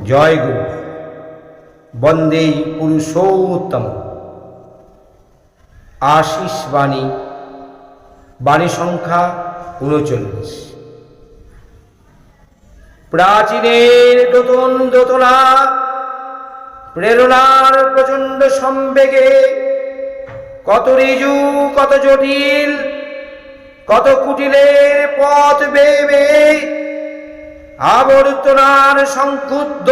জয় গুরু। বন্দে পুরুষোত্তম। আশিস বাণী, বাণী সংখ্যা ৩৯। প্রাচীনের দোতন দোতনা প্রেরণার প্রচণ্ড সম্বেগে কত ঋজু, কত জটিল, কত কুটিলের পথ বেবে আবর্তনার সংক্ষুব্ধ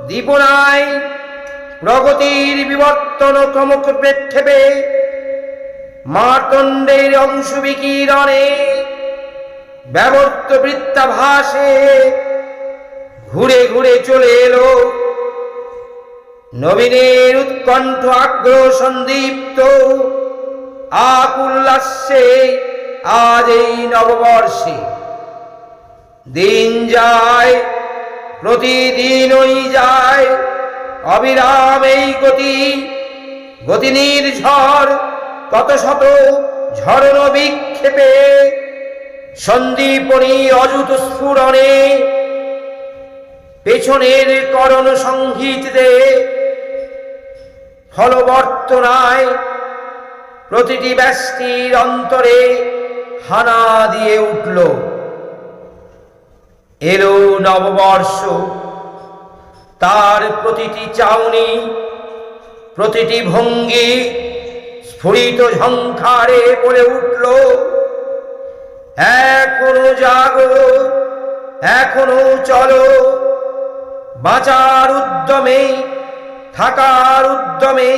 দীপনায় প্রগতির বিবর্তন ক্রমক্ষেপে মার্তণ্ডের অংশ বিকিরণে ব্যবর্ত বৃত্তাভাসে ঘুরে ঘুরে চলে এলো নবীনের উৎকণ্ঠ আগ্রহ সন্দীপ্ত আকুল্লাস্যে আজ এই নববর্ষে। দিন যায়, প্রতিদিনই যায় অবিরাম এই গতি নির্ঝর, কত শত ঝরণ বিক্ষেপে সন্দীপনী অযুত স্ফুরণে পেছনের করণ সংহিতে ফলবর্তনায় প্রতিটি ব্যষ্টির অন্তরে হানা দিয়ে উঠল। এলো নববর্ষ, তার প্রতিটি চাউনি, প্রতিটি ভঙ্গি স্ফুরিত ঝংকারে বলে উঠল, এখনো জাগো, এখনো চলো, বাঁচার উদ্যমে, থাকার উদ্যমে,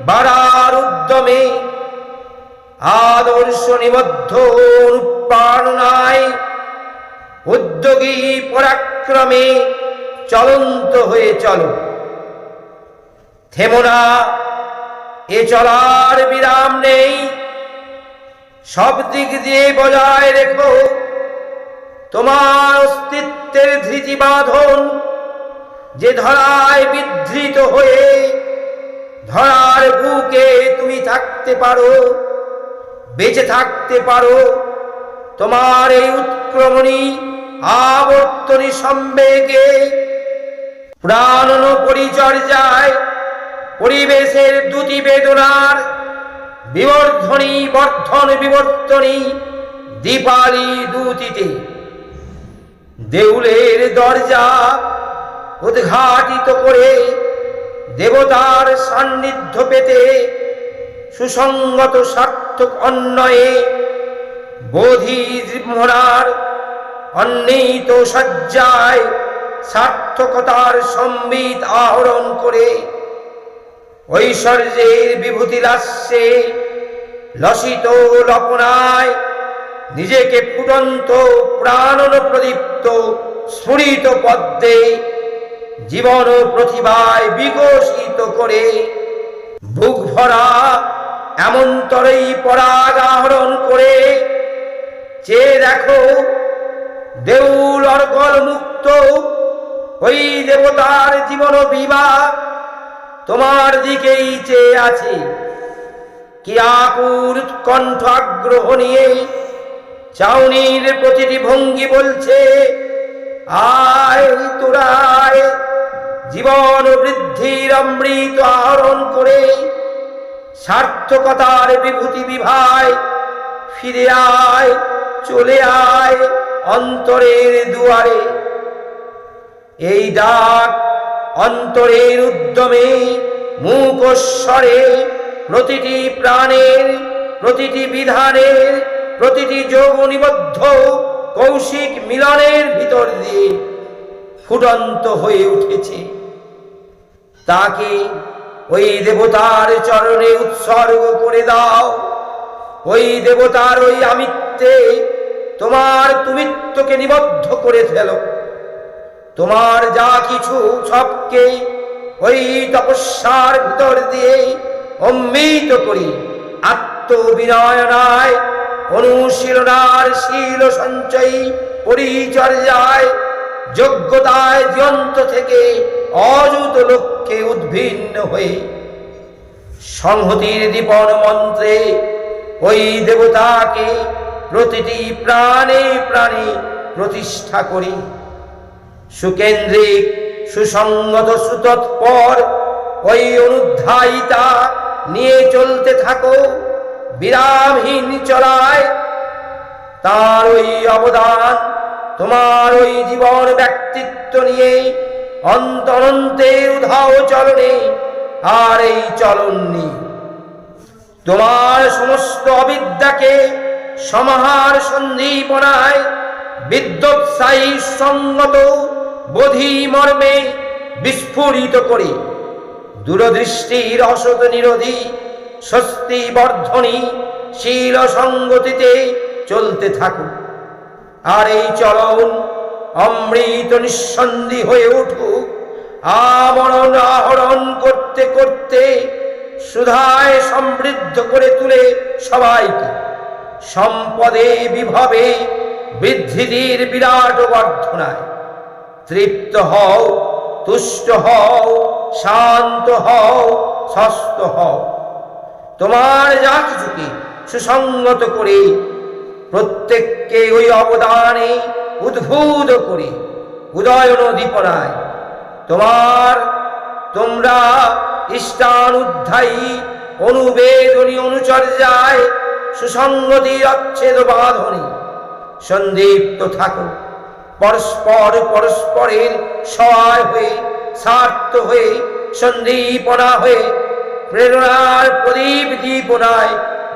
বাড়ার উদ্যমে, আদর্শ নিবদ্ধ অনুপ্রেরণায় উদ্যোগী পরাক্রমে চলন্ত হয়ে চলো। থেমো না, এ চলার বিরাম নেই, সব দিক দিয়ে বজায় রেখো তোমার অস্তিত্বের ধৃতি বাঁধন, যে ধরায় বিধৃত হয়ে ধরার বুকে তুমি থাকতে পারো, বেঁচে থাকতে পারো। তোমার এই উৎক্রমণী আবর্তনী সম্বেগে প্রাণন পরিচর্যায় পরিবেশের দুটি বেদনার বিবর্ধনী বর্ধন বিবর্তনী দীপালি দুতিতে দেউলের দরজা উদ্ঘাটিত করে দেবতার সান্নিধ্য পেতে সুসংগত সার্থক অন্বয়ে বোধি জীবনার অন্বিত সজ্জায় সার্থকতার সম্বিত আহরণ করে ঐশ্বর্যের বিভূতি লাস্যে লসিত লপনায় নিজেকে ফুটন্ত প্রাণন প্রদীপ্ত স্ফুরিত পদ্মে জীবন প্রতিভায় বিকশিত করে বুক ভরা এমনতরেই পরাগ আহরণ করে চেয়ে দেখো দেউল অর্গল মুক্ত ওই দেবতার জীবন বিবাহ তোমার দিকেই চেয়ে আছে। কি আকুল উৎকণ্ঠ আগ্রহ নিয়ে চাউনির প্রতিটি ভঙ্গি বলছে, আয় তোরায়, জীবন বৃদ্ধির অমৃত আহরণ করে সার্থকতার বিভূতি বিভায় ফিরে আয়, চলে আয় অন্তরের দুয়ারে। এই ডাক অন্তরের উদ্যমে মুখস্বরে প্রতিটি প্রাণের, প্রতিটি বিধানের, প্রতিটি যোগ নিবদ্ধ কৌশিক মিলনের ভিতর দিয়ে ফুটন্ত হয়ে উঠেছে। তাকে ওই দেবতার চরণে উৎসর্গ করে দাও। ওই দেবতার ওই আমিত্বে তোমার তুমিত্বকে নিবদ্ধ করে ফেলো। তোমার যা কিছু সবকে ওই তপস্যার ভিতর দিয়ে অমৃত করি আত্মবিনয়নায়, অনুশীলনার শীল সঞ্চয়ী পরিচর্যায়, যোগ্যতায় যন্ত্র থেকে অযুত লক্ষ্যে উদ্ভিন্ন হয়ে সংহতির দীপন মন্ত্রে ওই দেবতাকে প্রতিটি প্রাণে প্রাণে প্রতিষ্ঠা করি। সুকেন্দ্রিক সুসংগত সুতৎপর ওই অনুধ্যায়িতা নিয়ে চলতে থাকো বিরামহীন চলায়। তার ওই অবদান তোমার ওই জীবন ব্যক্তিত্ব নিয়ে অন্তরন্তের উধাও চলনে আর এই চলন নিয়ে তোমার সমস্ত অবিদ্যাকে সমাহার সন্দীপনায় বিদ্যোৎসাহী সঙ্গত বোধি মর্মে বিস্ফোরিত করে দূরদৃষ্টির অসৎ নিরোধী স্বস্তি বর্ধনী শীল সঙ্গতিতে চলতে থাকো। আর এই চলন অমৃত নিঃসন্ধি হয়ে উঠুক, আমরণ আহরণ করতে করতে সুধায় সমৃদ্ধ করে তুলে সবাইকে সম্পদে বিভবে বৃদ্ধির বিরাট বর্ধনায়। তৃপ্ত হও, তুষ্ট হও, শান্ত হও, স্বস্ত হও। তোমার যা কিছুকে সুসংগত করে প্রত্যেককে ওই অবদানে উদ্বুদ্ধ করে উদয়ন দীপনায় তোমরা ইষ্টানুধ্যায়ী অনুবেদনী অনুচর্যায় সুসংগতির অচ্ছেদ বাঁধনে সন্দীপ্ত থাকো। পরস্পরের সহায় হয়ে, স্বার্থ হয়ে, সন্দীপনা হয়ে, প্রেরণার প্রদীপ দীপনায়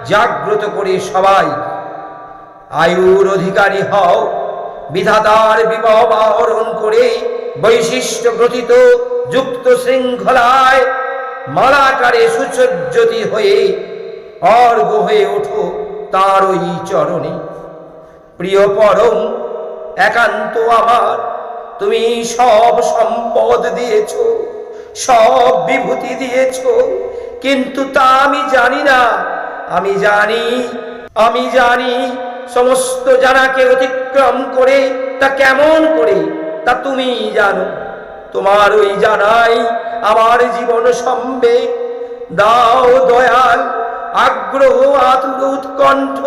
জাগ্রত করে সবাই আয়ুর অধিকারী হও। বিধাতার বিভব আহরণ করে বৈশিষ্ট্য গ্রথিত যুক্ত শৃঙ্খলায় মালাকারে সুসজ্জিত হয়ে অর্ঘ হয়ে ওঠো তার ওই চরণে। প্রিয় পরম, একান্ত আমার, তুমি সব সম্পদ দিয়েছ, সব বিভূতি দিয়েছ, কিন্তু তা আমি জানি না। আমি জানি সমস্ত জানাকে অতিক্রম করে তা কেমন করে তা তুমি জানো। তোমার ওই জানাই আমার জীবন সম্বে। দাও দয়াল, আগ্রহ আতুর উৎকণ্ঠ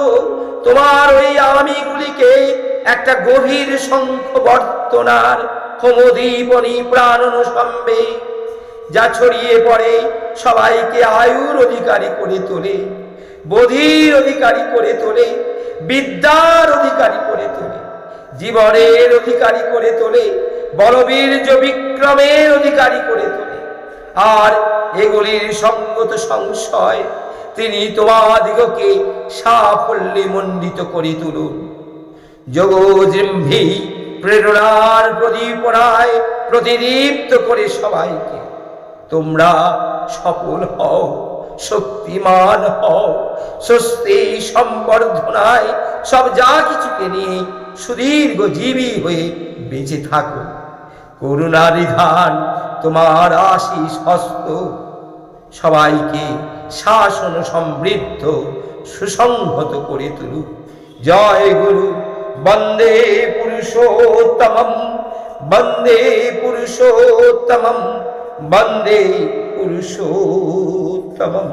তোমার ওই আমিগুলিকে একটা গভীর শঙ্খ বর্তনার ক্ষমদীপনী প্রাণন সম্বে, যা ছড়িয়ে পড়ে সবাইকে আয়ুর অধিকারী করে তোলে, বোধির অধিকারী করে তোলে, বিদ্যার অধিকারী করে তোলে, জীবনের অধিকারী করে তোলে, বলবীর্য বিক্রমের অধিকারী করে তোলে। আর এগুলির সঙ্গত সংশয় তিনি তোমাদিগকে সাফল্যে মণ্ডিত করে তুলুন। যোগজৃম্ভী প্রেরণার প্রদীপনায় প্রতিদীপ্ত করে সবাইকে তোমরা সফল হও, শক্তিমান হও, স্বস্তি সম্বর্ধনায় সব যা কিছুকে নিয়ে সুদীর্ঘ জীবী হয়ে বেঁচে থাকো। করুণা নিধান তোমার আশিস হস্ত সবাইকে শাসন সমৃদ্ধ সুসংহত করে তুলুক। জয় গুরু, বন্দে পুরুষোত্তমম, বন্দে পুরুষোত্তমম, বন্দে পুরুষোত্তমম।